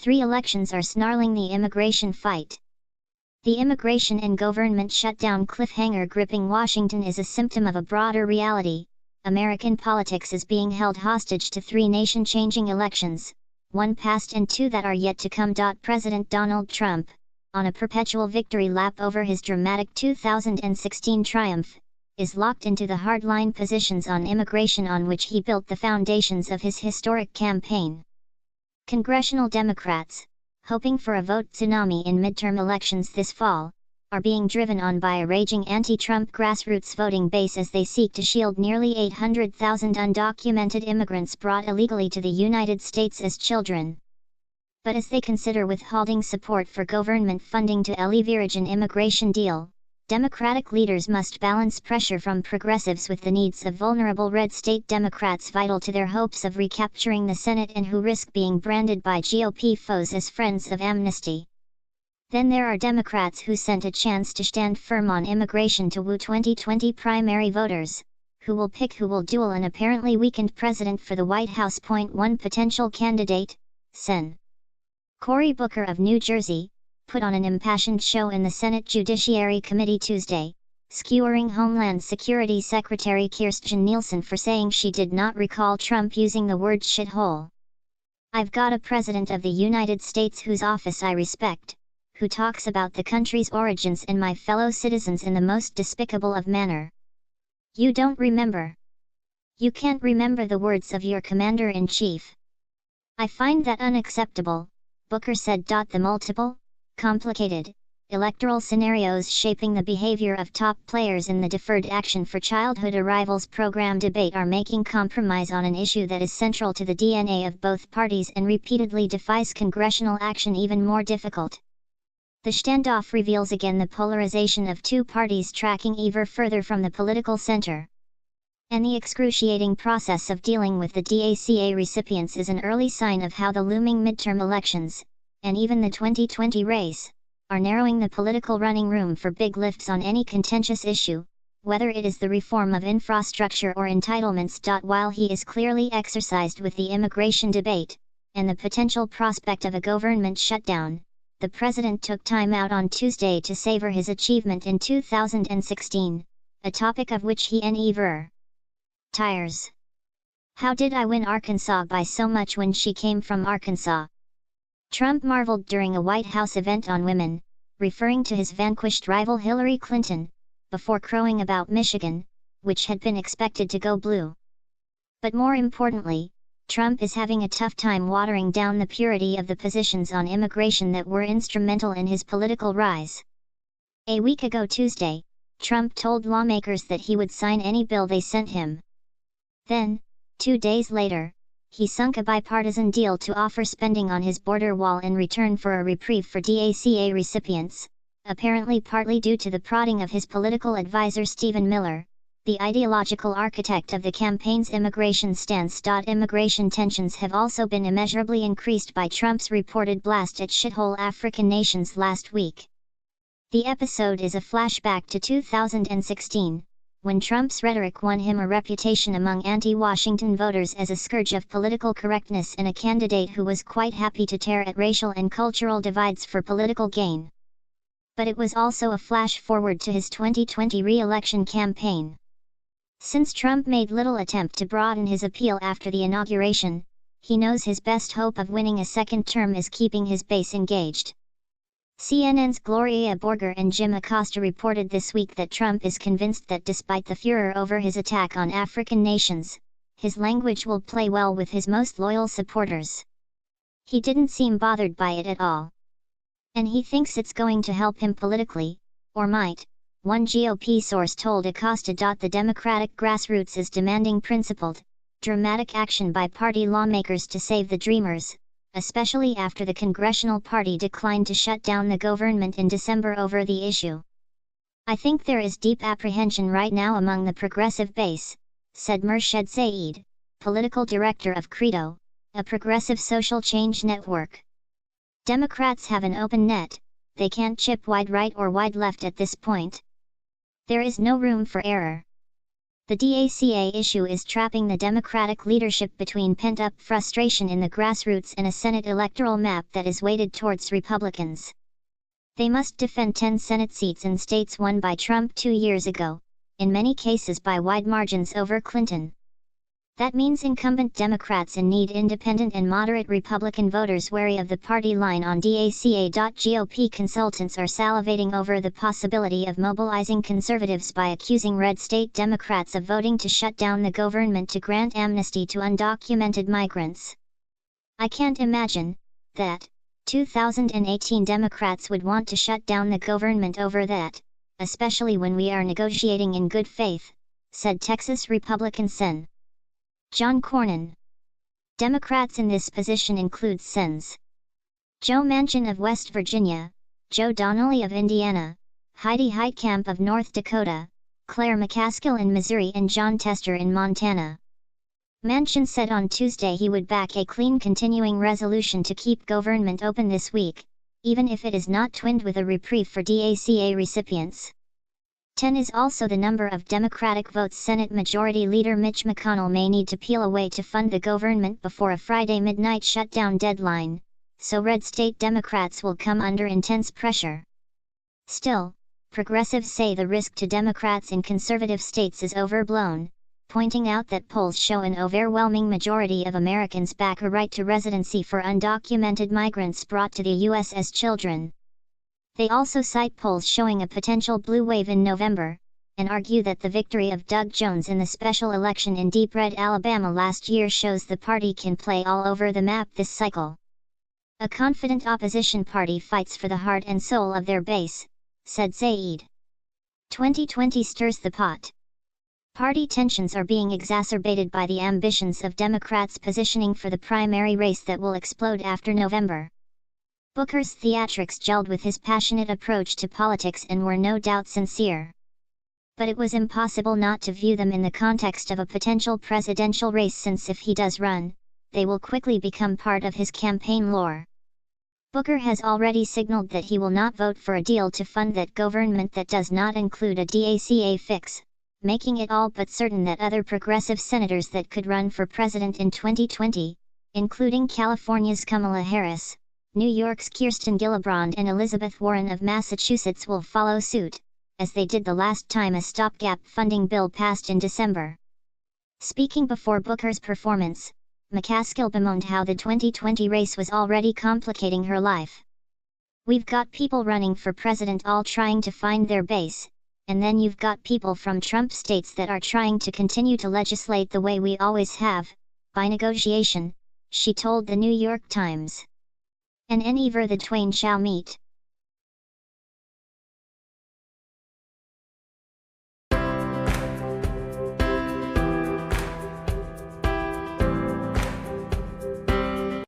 Three elections are snarling the immigration fight. The immigration and government shutdown cliffhanger gripping Washington is a symptom of a broader reality. American politics is being held hostage to three nation-changing elections, one past and two that are yet to come. President Donald Trump, on a perpetual victory lap over his dramatic 2016 triumph, is locked into the hardline positions on immigration on which he built the foundations of his historic campaign. Congressional Democrats, hoping for a vote tsunami in midterm elections this fall, are being driven on by a raging anti-Trump grassroots voting base as they seek to shield nearly 800,000 undocumented immigrants brought illegally to the United States as children. But as they consider withholding support for government funding to alleviate an immigration deal, Democratic leaders must balance pressure from progressives with the needs of vulnerable red state Democrats vital to their hopes of recapturing the Senate and who risk being branded by GOP foes as friends of amnesty. Then there are Democrats who sent a chance to stand firm on immigration to woo 2020 primary voters, who will pick who will duel an apparently weakened president for the White House. One potential candidate, Sen. Cory Booker of New Jersey, put on an impassioned show in the Senate Judiciary Committee Tuesday, skewering Homeland Security Secretary Kirstjen Nielsen for saying she did not recall Trump using the word shithole. "I've got a president of the United States whose office I respect, who talks about the country's origins and my fellow citizens in the most despicable of manner. You don't remember. You can't remember the words of your commander-in-chief. I find that unacceptable," Booker said. The multiple, complicated, electoral scenarios shaping the behavior of top players in the Deferred Action for Childhood Arrivals program debate are making compromise on an issue that is central to the DNA of both parties and repeatedly defies congressional action even more difficult. The standoff reveals again the polarization of two parties tracking ever further from the political center. And the excruciating process of dealing with the DACA recipients is an early sign of how the looming midterm elections, and even the 2020 race, are narrowing the political running room for big lifts on any contentious issue, whether it is the reform of infrastructure or entitlements. While he is clearly exercised with the immigration debate, and the potential prospect of a government shutdown, the president took time out on Tuesday to savor his achievement in 2016, a topic of which he never tires. "How did I win Arkansas by so much when she came from Arkansas?" Trump marveled during a White House event on women, referring to his vanquished rival Hillary Clinton, before crowing about Michigan, which had been expected to go blue. But more importantly, Trump is having a tough time watering down the purity of the positions on immigration that were instrumental in his political rise. A week ago Tuesday, Trump told lawmakers that he would sign any bill they sent him. Then, 2 days later, he sunk a bipartisan deal to offer spending on his border wall in return for a reprieve for DACA recipients, apparently partly due to the prodding of his political advisor Stephen Miller, the ideological architect of the campaign's immigration stance. Immigration tensions have also been immeasurably increased by Trump's reported blast at shithole African nations last week. The episode is a flashback to 2016, when Trump's rhetoric won him a reputation among anti-Washington voters as a scourge of political correctness and a candidate who was quite happy to tear at racial and cultural divides for political gain. But it was also a flash forward to his 2020 re-election campaign. Since Trump made little attempt to broaden his appeal after the inauguration, he knows his best hope of winning a second term is keeping his base engaged. CNN's Gloria Borger and Jim Acosta reported this week that Trump is convinced that despite the furor over his attack on African nations, his language will play well with his most loyal supporters. He didn't seem bothered by it at all. And he thinks it's going to help him politically, or might, one GOP source told Acosta. The Democratic grassroots is demanding principled, dramatic action by party lawmakers to save the Dreamers, especially after the congressional party declined to shut down the government in December over the issue. "I think there is deep apprehension right now among the progressive base," said Murshid Saeed, political director of Credo, a progressive social change network. Democrats have an open net, they can't chip wide right or wide left at this point. There is no room for error. The DACA issue is trapping the Democratic leadership between pent-up frustration in the grassroots and a Senate electoral map that is weighted towards Republicans. They must defend 10 Senate seats in states won by Trump 2 years ago, in many cases by wide margins over Clinton. That means incumbent Democrats need independent and moderate Republican voters wary of the party line on DACA. GOP consultants are salivating over the possibility of mobilizing conservatives by accusing red state Democrats of voting to shut down the government to grant amnesty to undocumented migrants. I can't imagine that 2018 Democrats would want to shut down the government over that, especially when we are negotiating in good faith, said Texas Republican Sen. John Cornyn. Democrats in this position include Sens. Joe Manchin of West Virginia, Joe Donnelly of Indiana, Heidi Heitkamp of North Dakota, Claire McCaskill in Missouri and John Tester in Montana. Manchin said on Tuesday he would back a clean continuing resolution to keep government open this week, even if it is not twinned with a reprieve for DACA recipients. 10 is also the number of Democratic votes Senate Majority Leader Mitch McConnell may need to peel away to fund the government before a Friday midnight shutdown deadline, so red state Democrats will come under intense pressure. Still, progressives say the risk to Democrats in conservative states is overblown, pointing out that polls show an overwhelming majority of Americans back a right to residency for undocumented migrants brought to the U.S. as children. They also cite polls showing a potential blue wave in November, and argue that the victory of Doug Jones in the special election in Deep Red, Alabama last year shows the party can play all over the map this cycle. A confident opposition party fights for the heart and soul of their base, said Zaid. 2020 stirs the pot. Party tensions are being exacerbated by the ambitions of Democrats positioning for the primary race that will explode after November. Booker's theatrics gelled with his passionate approach to politics and were no doubt sincere. But it was impossible not to view them in the context of a potential presidential race, since if he does run, they will quickly become part of his campaign lore. Booker has already signaled that he will not vote for a deal to fund that government that does not include a DACA fix, making it all but certain that other progressive senators that could run for president in 2020, including California's Kamala Harris, New York's Kirsten Gillibrand and Elizabeth Warren of Massachusetts, will follow suit, as they did the last time a stopgap funding bill passed in December. Speaking before Booker's performance, McCaskill bemoaned how the 2020 race was already complicating her life. "We've got people running for president all trying to find their base, and then you've got people from Trump states that are trying to continue to legislate the way we always have, by negotiation," she told the New York Times. "And either the twain shall meet."